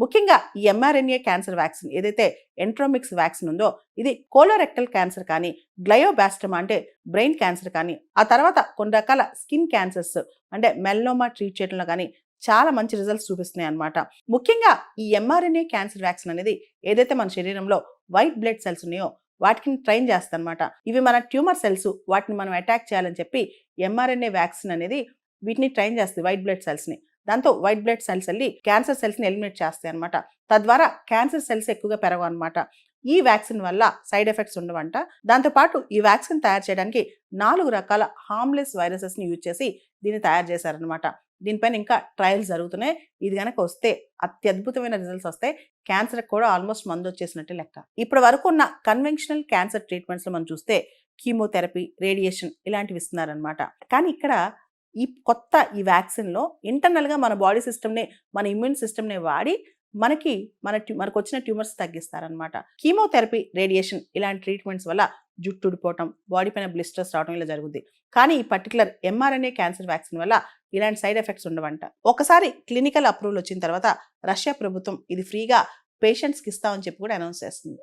ముఖ్యంగా ఈ mRNA cancer vaccine ఏదైతే ఎంట్రోమిక్స్ వ్యాక్సిన్ ఉందో ఇది కోలోరెక్టల్ క్యాన్సర్ కానీ, గ్లయోబ్లాస్టమా అంటే బ్రెయిన్ క్యాన్సర్ కానీ, ఆ తర్వాత కొన్ని రకాల స్కిన్ క్యాన్సర్స్ అంటే మెల్నోమా ట్రీట్ చేయడంలో కానీ చాలా మంచి రిజల్ట్స్ చూపిస్తున్నాయి అన్నమాట. ముఖ్యంగా ఈ ఎంఆర్ఎన్ఏ క్యాన్సర్ వ్యాక్సిన్ అనేది ఏదైతే మన శరీరంలో వైట్ బ్లడ్ సెల్స్ ఉన్నాయో వాటిని ట్రైన్ చేస్తారనమాట. ఇవి మన ట్యూమర్ సెల్స్, వాటిని మనం అటాక్ చేయాలని చెప్పి ఎంఆర్ఎన్ఏ వ్యాక్సిన్ అనేది వీటిని ట్రైన్ చేస్తుంది, వైట్ బ్లడ్ సెల్స్ని. దాంతో వైట్ బ్లడ్ సెల్స్ వెళ్ళి క్యాన్సర్ సెల్స్ని ఎలిమినేట్ చేస్తాయి అనమాట. తద్వారా క్యాన్సర్ సెల్స్ ఎక్కువగా పెరగవు అనమాట. ఈ వ్యాక్సిన్ వల్ల సైడ్ ఎఫెక్ట్స్ ఉండవంట. దాంతోపాటు ఈ వ్యాక్సిన్ తయారు చేయడానికి 4 రకాల హార్మ్లెస్ వైరసెస్ని యూజ్ చేసి దీన్ని తయారు చేశారనమాట. దీనిపైన ఇంకా ట్రయల్స్ జరుగుతున్నాయి. ఇది కనుక వస్తే అత్యద్భుతమైన రిజల్ట్స్ వస్తాయి. క్యాన్సర్ కూడా ఆల్మోస్ట్ మందు వచ్చేసినట్టే లెక్క. ఇప్పటి వరకు ఉన్న కన్వెన్షనల్ క్యాన్సర్ ట్రీట్మెంట్స్లో మనం చూస్తే కీమోథెరపీ, రేడియేషన్ ఇలాంటివి ఇస్తున్నారనమాట. కానీ ఇక్కడ ఈ వ్యాక్సిన్లో ఇంటర్నల్గా మన బాడీ సిస్టమ్ని, మన ఇమ్యూన్ సిస్టమ్ని వాడి మనకు వచ్చిన ట్యూమర్స్ తగ్గిస్తారనమాట. కీమోథెరపీ, రేడియేషన్ ఇలాంటి ట్రీట్మెంట్స్ వల్ల జుట్టు ఊడిపోవటం, బాడీ పైన బ్లిస్టర్స్ రావడం ఇలా జరుగుద్ది. కానీ ఈ పర్టికులర్ ఎంఆర్ఎన్ఏ క్యాన్సర్ వ్యాక్సిన్ వల్ల ఇలాంటి సైడ్ ఎఫెక్ట్స్ ఉండవంట. ఒకసారి క్లినికల్ అప్రూవల్ వచ్చిన తర్వాత రష్యా ప్రభుత్వం ఇది ఫ్రీగా పేషెంట్స్కి ఇస్తామని చెప్పి కూడా అనౌన్స్ చేస్తుంది.